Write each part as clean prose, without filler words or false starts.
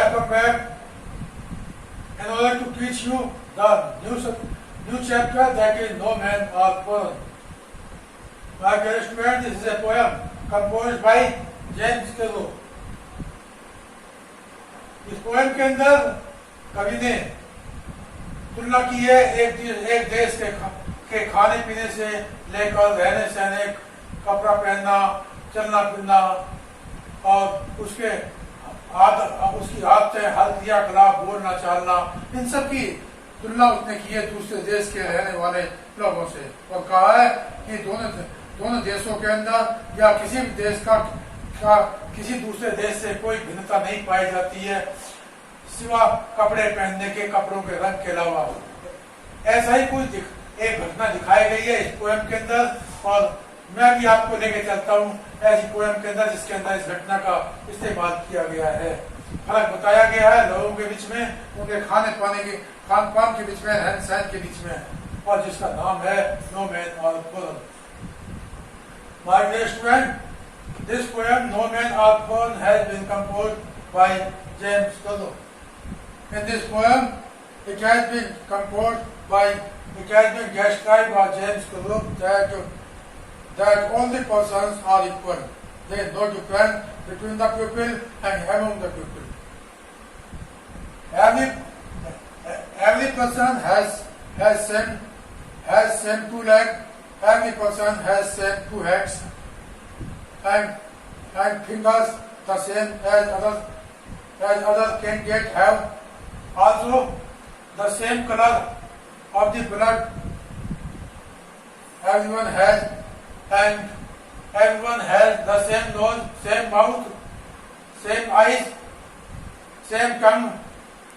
Welcome back. In order to teach you the new chapter, that is No Man or Poem. My dear student, this is a poem composed by James Kello. इस poem के अंदर कवि ने तुलना की है एक देश के खाने पीने से लेकर रहने सहने, कपड़ा पहनना, चलना फिरना और उसकी आदतें, हल्दिया कला, बोलना चालना, इन सब की तुलना उसने की है दूसरे देश के रहने वाले लोगों से और कहा है कि दोनों देशों के अंदर या किसी भी देश का किसी दूसरे देश से कोई भिन्नता नहीं पाई जाती है सिवा कपड़े पहनने के, कपड़ों के रंग के अलावा. ऐसा ही कोई एक घटना दिखाई गई है इस पोएम के अंदर और मैं भी आपको लेके चलता हूँ ऐसी पोएम के अंदर जिसके अंदर इस घटना का इस्तेमाल किया गया है. फर्क बताया गया है लोगों के बीच में, उनके खाने पाने के, खान पान के बीच में, रहन सहन के बीच में, और जिसका नाम है नो मैन और poem. My dear student, this poem No Man or Poem has been composed by James Kello. In this poem, it has been described by James Kello that all the persons are equal. There is no difference between the people and among the people. Every person has same two legs. Every person has same two hands. And fingers the same as others can have. Also, the same color of the blood everyone has, and everyone has the same nose, same mouth, same eyes, same tongue,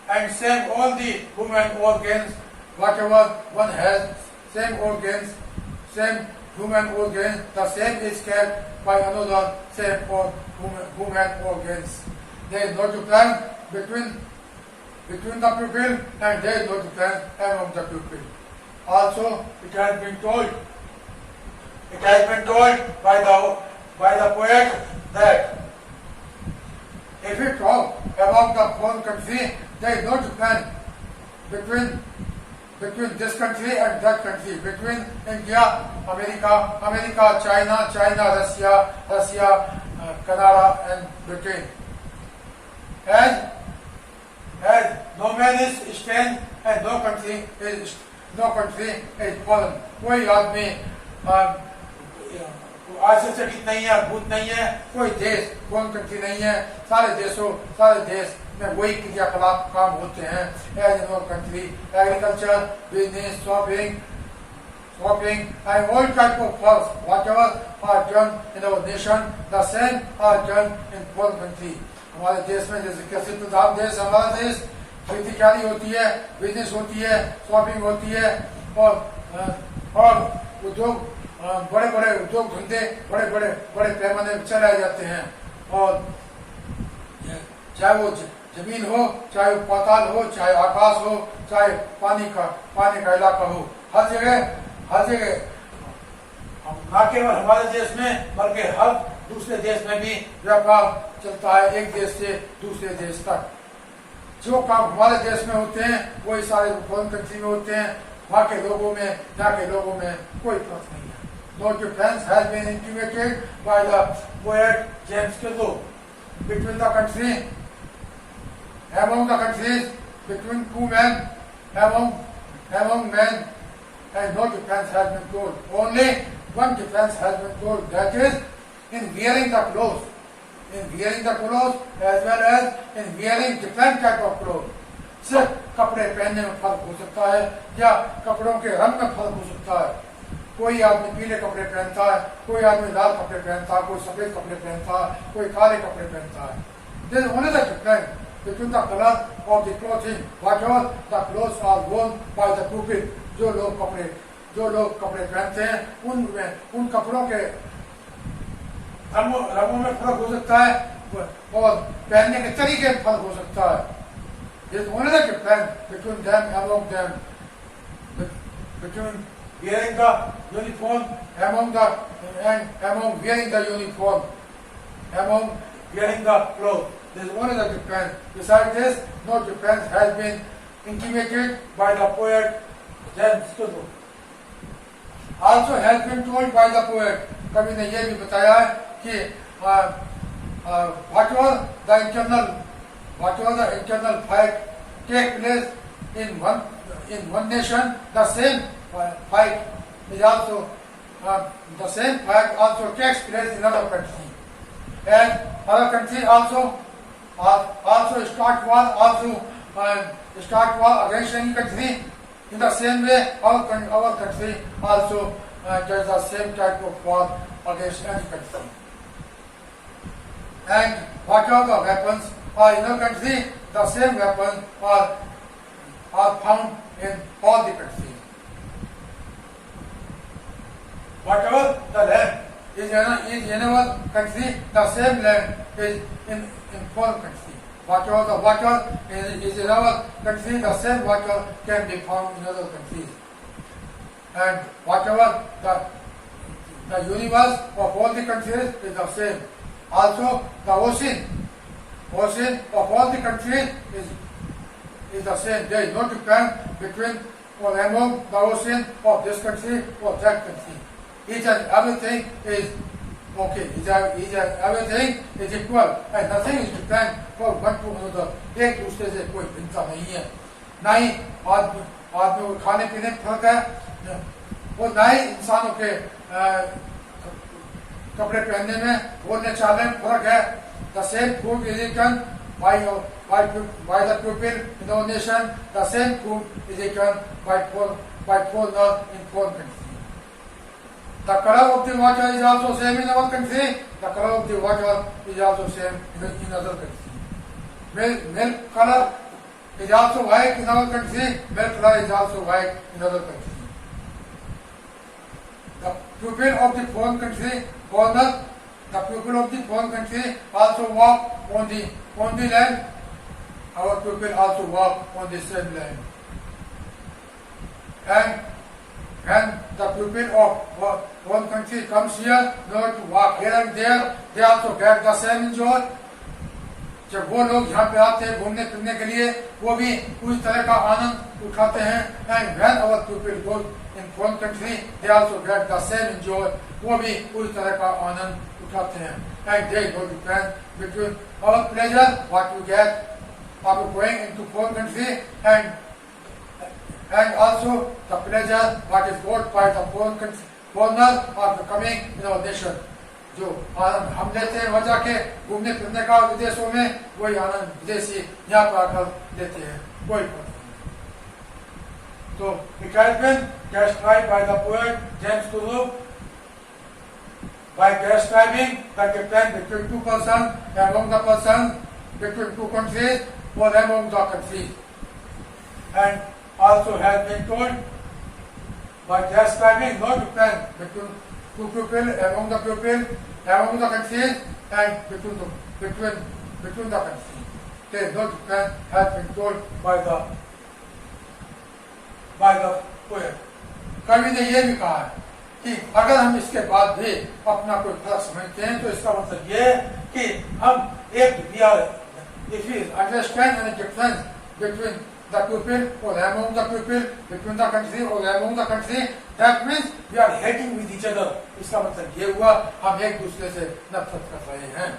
and same all the human organs. Whatever one has, same organs, same human organs, the same is kept by another same for human organs. There is no difference between the people and there is no difference among the people. Also, it has been told by the poet that if we talk about the foreign country, there is no difference between this country and that country, between India, America, China, Russia, Canada, and Britain. As no man is stand and no country is foreign. कोई आदमी आश्चर्यचकित नहीं है, अद्भुत नहीं है, कोई देश foreign country नहीं है. सारे देश में वही क्रियाकलाप काम होते हैं. As in our country, agriculture, business, shopping, and all type of works, whatever are done in our nation, the same are done in foreign country. हमारे देश में जैसे कृषि प्रधान देश हमारा देश, खेती बाड़ी होती है, बिजनेस होती है, शॉपिंग होती है और उद्योग, बड़े उद्योग धंधे बड़े पैमाने पर चलाए जाते हैं. और चाहे वो जमीन हो, चाहे वो पाताल हो, चाहे आकाश हो, चाहे पानी का इलाका हो, हर जगह ना केवल हमारे देश में बल्कि हर दूसरे देश में भी व्यापार चलता है, एक देश से दूसरे देश तक. जो काम हमारे देश में होते हैं वही सारे फॉरेन कंट्री में होते हैं. वहाँ के लोगों में कोई फर्क नहीं है. No difference has been intimated by the poet James Kello between the country, among the countries, between two men, among men, and no difference has been told. Only one difference has been told, that is in wearing the clothes. In wearing the clothes as well as in wearing different type of clothes. सिर्फ कपड़े पहनने में फर्क हो सकता है या कपड़ों के रंग में फर्क हो सकता है. कोई आदमी पीले कपड़े पहनता है, कोई आदमी लाल कपड़े पहनता है, कोई सफेद कपड़े पहनता है, कोई काले कपड़े पहनता है. There is only the difference between the color of the clothing, whatever the clothes are worn by the people. जो लोग कपड़े पहनते हैं उन कपड़ों के रंगों में फर्क हो सकता है और पहनने के तरीके में फर्क हो सकता है. There is only the difference between them, among them, between wearing the uniform, among wearing the uniform, among wearing the clothes. There is only the Japan. Besides this, no Japan has been intimated by the poet James Tudu. Also has been told by the poet. कवि ने यह भी बताया कि whatever the internal fight take place in one nation, the same fight is also the same fight also takes place in another country, and other country also start war against any country. In the same way, our country also does the same type of war against any country. And whatever the weapons are in a country, the same weapons are found in all the countries. Whatever the land is in our country, the same land is in foreign country. Whatever the water is in our country, the same water can be found in other countries. And whatever the universe of all the countries is the same. Also, the ocean of all the countries is the same. There is no difference between or among the ocean of this country or that country. Each and everything is okay. Each and everything is equal, and nothing is different from one to another. एक दूसरे से कोई भिन्नता नहीं है. ना ही आदमी को खाने पीने में फर्क है, और ना ही इंसानों के कपड़े पहनने में, बोलने चालने में फर्क है. The same food is eaten by the people in our nation. The same food is eaten by foreigners in foreign countries. The color of the water is also same in our country. The color of the water is also same in other countries. Milk color is also white in our country. Milk color is also white in other countries. The people of the foreign country, foreigners, the people of the foreign country also walk on the land. Our people also walk on the same land. And when the people of one country comes here, in order to walk here and there, they also get the same enjoy. जब वो लोग यहाँ पे आते हैं घूमने फिरने के लिए, वो भी उस तरह का आनंद उठाते हैं. And when our people go in foreign country, they also get the same enjoy. वो भी उस तरह का आनंद उठाते हैं. And there is no difference between our pleasure, what we get after going into foreign country, and also the pleasure what is got by the foreigners after coming in our nation. जो आनंद हम लेते हैं वजह के घूमने फिरने का विदेशों में, वही आनंद विदेशी यहाँ पर आकर लेते हैं. कोई बात नहीं. So it has been described by the poet James Tudu by describing the difference between two persons, among the persons, between two countries, or among the countries. And also has been told by describing no difference between two people, among the people, among the countries, and between the countries. There is no difference has been told by the poet. कवि ने यह भी कहा है कि अगर हम इसके बाद भी अपना कोई फर्क समझते हैं, तो इसका मतलब ये है कि हम if we understand any difference between the people or among the people, between the country or among the country, that means we are hating with each other. इसका मतलब ये हुआ हम एक दूसरे से नफरत कर रहे हैं.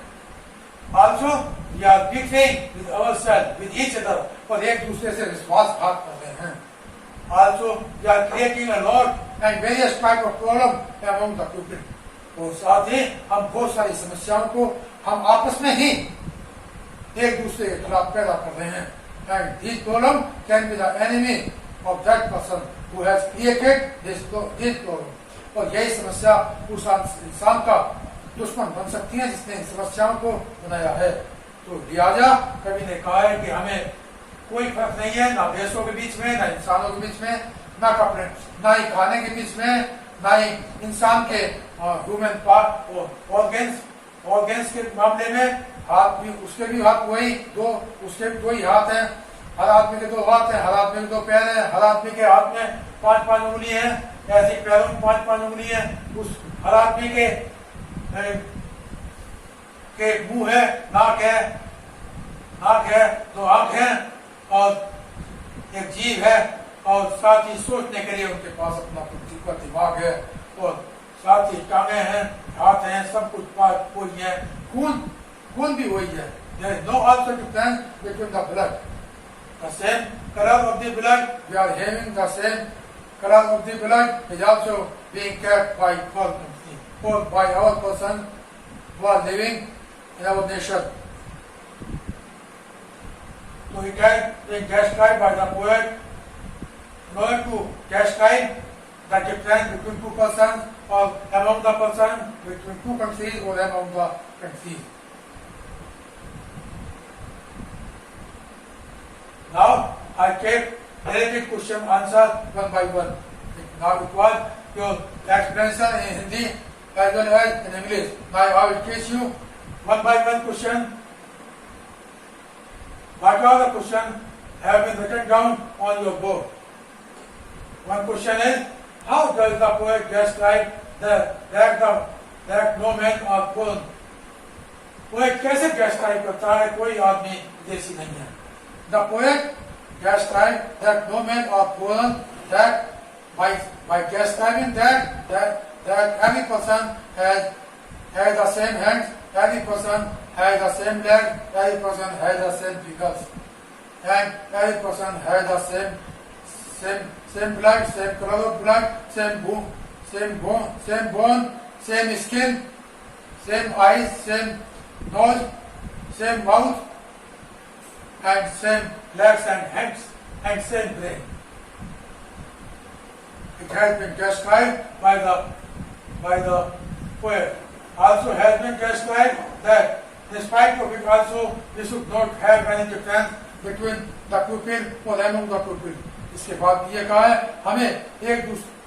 Also we are betraying with ourselves, with each other, और एक दूसरे से विश्वासघात कर रहे हैं. Also we are creating a lot and various type of problem among the people. और साथ ही हम बहुत सारी समस्याओं को हम आपस में ही एक दूसरे के खिलाफ पैदा कर रहे हैं. And this problem can be the enemy of that person who has created this problem. और यही समस्या उस इंसान का दुश्मन बन सकती है जिसने इन समस्याओं को बनाया है. तो लिहाजा कवि ने कहा है कि हमें कोई फर्क नहीं है, ना देशों के बीच में, ना इंसानों के बीच में, ना कपड़े, ना ही खाने के बीच में, ना ही इंसान के ह्यूमन पार्ट और ऑर्गेन्स के मामले में. हाथ भी, उसके भी हाथ वही उसके भी दो ही हाथ हैं. हर आदमी के दो हाथ हैं, हर आदमी के दो पैर हैं, हर आदमी के हाथ में 5-5 उंगली है, ऐसे पैरों में 5-5 उंगली है. उस हर आदमी के मुंह है, नाक है, नाक है, दो आंख है और एक जीभ है और साथ ही सोचने के लिए उनके पास अपना खुद दिमाग है और साथ ही टांगे हैं, हाथ हैं, सब कुछ बात वही है। खून भी वही है। There is no also difference between the blood. The same color of the blood, we are having the same color of the blood is also being kept by or by our person who are living in our nation. So he can be described by the poet in order to describe the difference between two persons or among the person between two countries or among the countries. Now I take related question answer one by one. Now it was your explanation in Hindi as well as in English. Now I will teach you one by one question. What are the questions have been written down on your board? One question is, how does the poet describe that no men are born? Poet कैसे describe करता है कोई आदमी विदेशी नहीं है? The poet described that no men are born, that by describing that every person has the same hands, every person has the same legs, every person has the same fingers, and every person has the same blood, same color of blood, same bone, same skin, same eyes, same nose, same mouth, and same legs and hands, and same brain. It has been described by the poet. Also has been described that despite of it also we should not have any difference between the pupil or among the pupil. इसके बाद ये कहा है हमें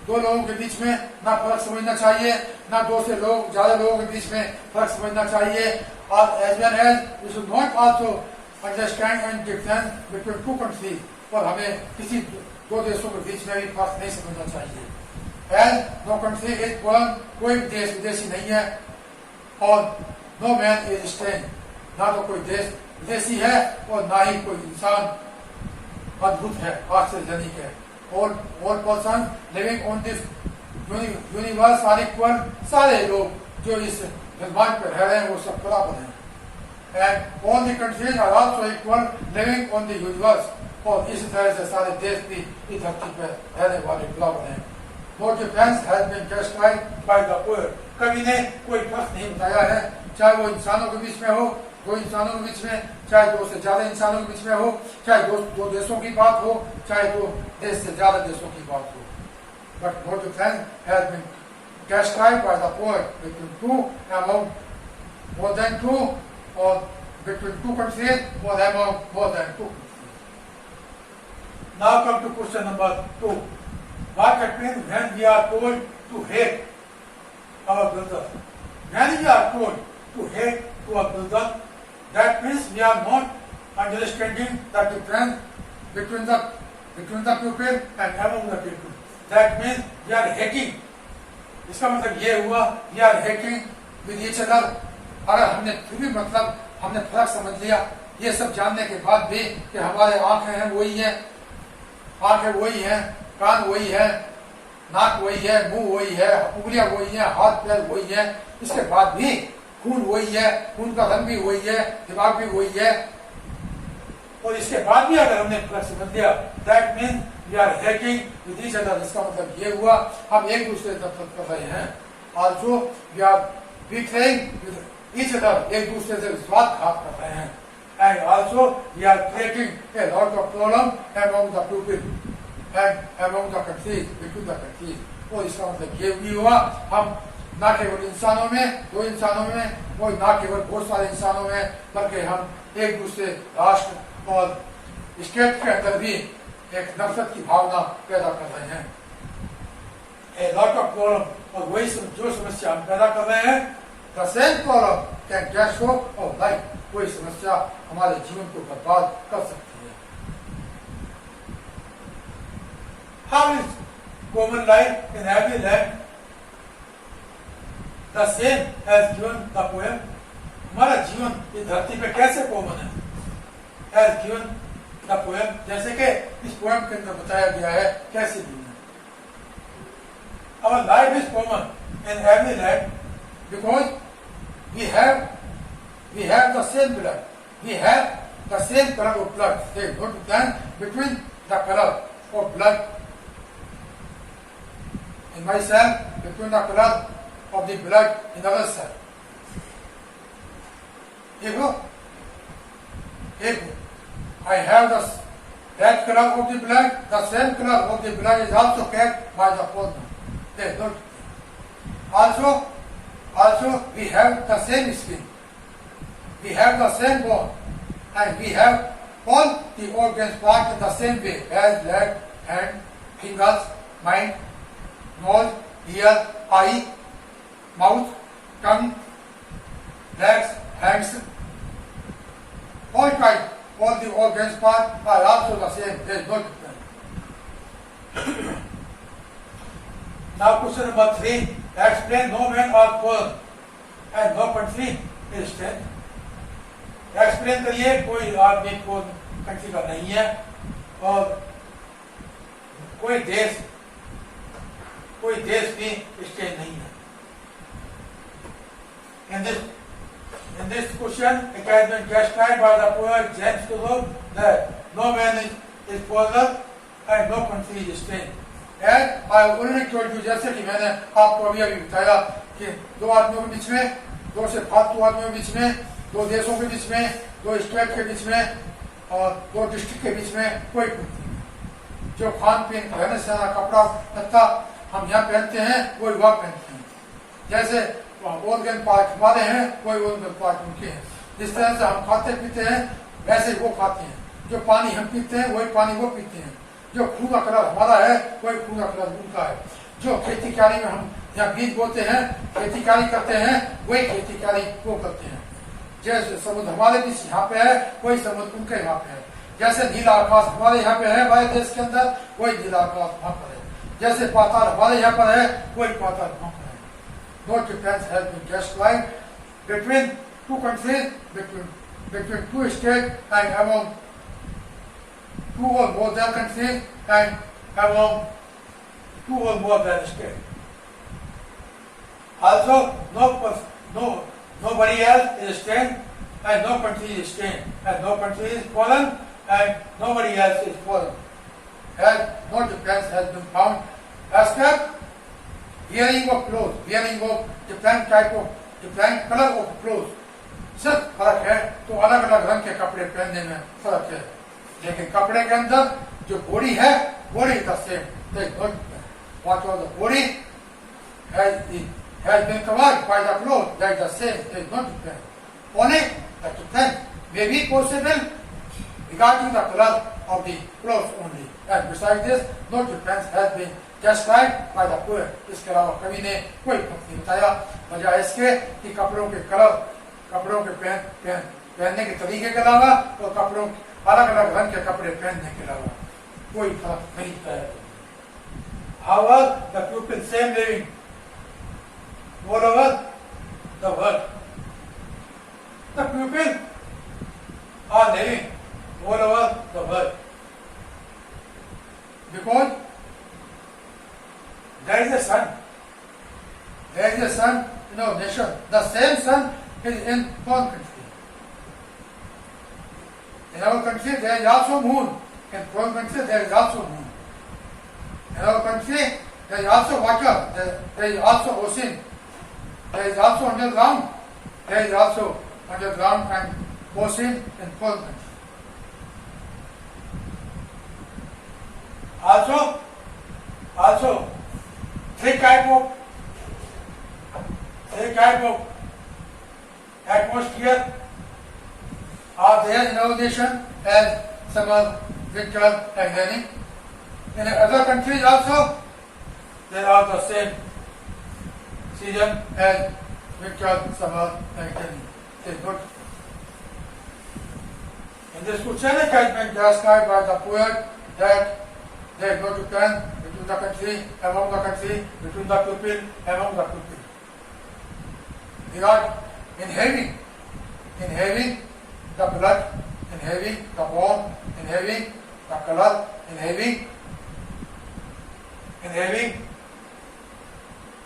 दो लोगों के बीच में ना फर्क समझना चाहिए, ना दो से ज्यादा लोगों के बीच में फर्क समझना चाहिए, और as well as we should not also understand and difference between two countries, और हमें किसी दो देशों के बीच में भी फर्क नहीं समझना चाहिए। As no country is born, कोई देश विदेशी नहीं है, और no man is strange, ना तो कोई देश विदेशी है और ना ही कोई इंसान अद्भुत है, आश्चर्यजनक है। All persons living on this universe are equal, सारे लोग जो इस ब्रह्मांड पर रह रहे हैं वो सब बराबर हैं। And all the countries are also equal living on the universe, और इसी तरह से सारे देश भी इस धरती पर रहने वाले बराबर हैं। No difference has been described by the poet. कवि ने कोई फर्क नहीं बताया है, चाहे वो इंसानों के बीच में हो, दो इंसानों के बीच में, चाहे दो से ज्यादा इंसानों के बीच में हो, चाहे दो देशों की बात हो, चाहे दो देश से ज्यादा देशों की बात हो। But no difference has been described by the poet between two among more than two, or between two countries or among more than two countries. Now come to question number 2. What happens when we are told to hate our brother? When we are told to hate our brother, that means we are not understanding the difference between the people and among the people. That means we are hating. इसका मतलब ये हुआ we are hating with each other. अगर हमने फिर भी मतलब हमने फर्क समझ लिया, ये सब जानने के बाद भी कि हमारे आंखें हैं वही हैं, आंखें वही हैं, कान वही है, नाक वही है, मुंह वही है, उंगलियां वही हैं, हाथ पैर वही हैं, इसके बाद भी खून वही है, खून का रंग भी वही है, दिमाग भी वही है, और इसके बाद भी अगर हमने फर्क समझ लिया, that means we are hating with each other. इसका मतलब ये हुआ हम एक दूसरे से नफरत कर रहे हैं। Also we are betraying with each other, एक दूसरे से विश्वासघात कर रहे हैं। And also we are creating a lot of problem among the people and among the countries, between the countries. तो इसका मतलब ये भी हुआ हम ना केवल इंसानों में, दो इंसानों में, और ना केवल बहुत सारे इंसानों में, बल्कि हम एक दूसरे राष्ट्र और स्टेट के अंदर भी एक नफरत की भावना पैदा कर रहे हैं। A lot of problem, और वही जो समस्या हम पैदा कर रहे हैं, the same problem can destroy our life. कोई समस्या हमारे जीवन को बर्बाद कर सकती है। How is common life in every land the same as given the poem? हमारा जीवन इस धरती पे कैसे कॉमन है? has given the poem, जैसे कि इस पोएम के अंदर बताया गया है कैसे जीना। Our life is common in every land because we have the same blood. We have the same color of blood. There is no difference between the color of blood in myself, between the color of the blood in other cell. If I have the red color of the blood, the same color of the blood is also kept by the partner. There is no difference. Also, we have the same skin. We have the same bone. And we have all the organs part in the same way. Head, leg, hand, fingers, mind, nose, ear, eye, mouth, tongue, legs, hands, all kinds, all the organs part are also the same. There is no difference. Now question number 3. Explain no man or poor and no country is strength. Explain करिए कोई आदमी को country का नहीं है और कोई देश भी स्टेट नहीं है। In this question, it has been described by the poet James Turok that no man is poorer and no country is state. And I already told you, जैसे कि मैंने आपको अभी बताया कि दो आदमियों के बीच में, दो से फालतू आदमियों के बीच में, दो देशों के बीच में, दो स्टेट के बीच में और दो डिस्ट्रिक्ट के बीच में कोई नहीं। जो खान पीन रहने सहना कपड़ा लत्ता हम यहाँ पहनते हैं वही वहाँ पहनते हैं। जैसे ऑर्गन पार्ट हमारे हैं वही ऑर्गन पार्ट उनके हैं। जिस तरह से हम खाते पीते हैं वैसे वो खाते हैं। जो पानी हम पीते हैं वही पानी वो पीते हैं। जो खून का कलर हमारा है वही खून का कलर उनका है। जो खेती कार्य में हम यहाँ बीज बोते हैं, खेती कार्य करते हैं, वही खेती कार्य वो करते हैं। जैसे समुद्र हमारे बीच यहाँ पे है वही समुद्र उनके यहाँ पे है। जैसे नीला आकाश हमारे यहाँ पे है हमारे देश के अंदर वही नीला आकाश वहाँ पर है। जैसे पाताल हमारे यहाँ पर है वही पाताल वहाँ पर है। No difference has been described between two countries, between two states and among two or more than countries and among two or more than states. Also, nobody else is strength and no country is strength and no country is fallen and nobody else is fallen. And no difference has been found except wearing of clothes, wearing of different color of clothes. सिर्फ फर्क है तो अलग अलग रंग के कपड़े पहनने में फर्क है, लेकिन कपड़े के अंदर जो बॉडी है body the same. What was the body has been covered by the clothes, that is the same. There is no difference. Only the difference may be possible regarding the color of the clothes only. And besides this, no difference has been described by the poet. इसके अलावा कवि ने कोई फर्क नहीं बताया, वजह इसके कि कपड़ों के कलर, कपड़ों के पहनने के तरीके के अलावा और कपड़ों अलग अलग रंग के कपड़े पहनने के अलावा कोई फर्क नहीं है. However, the people same living all over the world. The people are living all over the world because there is a sun. There is a sun in our nation. The same sun is in foreign country. In our country there is also moon. In foreign country there is also moon. In our country there is also water. There is also ocean. There is also underground. There is also underground and ocean in foreign country. Also, three type of atmosphere are there in our nation, as summer, winter and rainy. In other countries also there are the same season as winter, summer and rainy. It is good. In this question it has been described by the poet that there is no difference between the country, among the country, between the people, among the people. Because in having the blood in having the form, in having the color, in having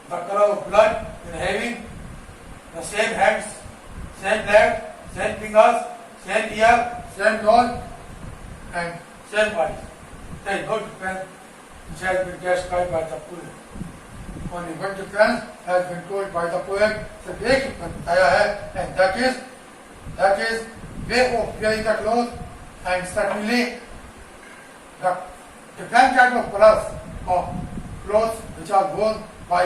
the color of blood, in having the same hands, same leg, same fingers, same ear, same nose, and same eyes. There is no difference which has been described by the poet. Only one difference has been told by the poet. सिर्फ एक ही बताया है, and that is way of wearing the clothes, and secondly the different type of colors of clothes which are worn by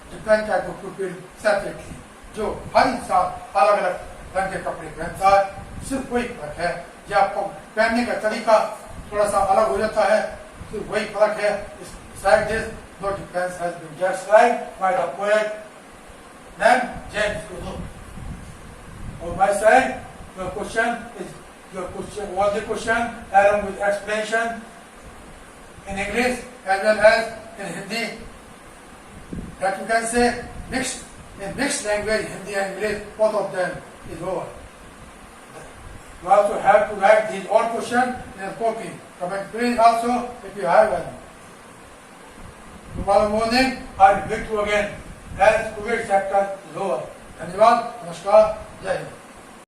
different type of people separately. जो हर इंसान अलग अलग रंग के कपड़े पहनता है, सिर्फ वही फर्क है, या आपको पहनने का तरीका थोड़ा सा अलग हो जाता है, सिर्फ वही फर्क है. Besides this, no difference has been described by the poet named James Kudu. On my side, your question was the question along with explanation in English as well as in Hindi. That you can say in mixed language, Hindi and English, both of them is over. You also have to write these all questions in a copy. Comment please also if you have one. Tomorrow morning I will meet you again as COVID chapter is over. धन्यवाद, नमस्कार, जय हिंद.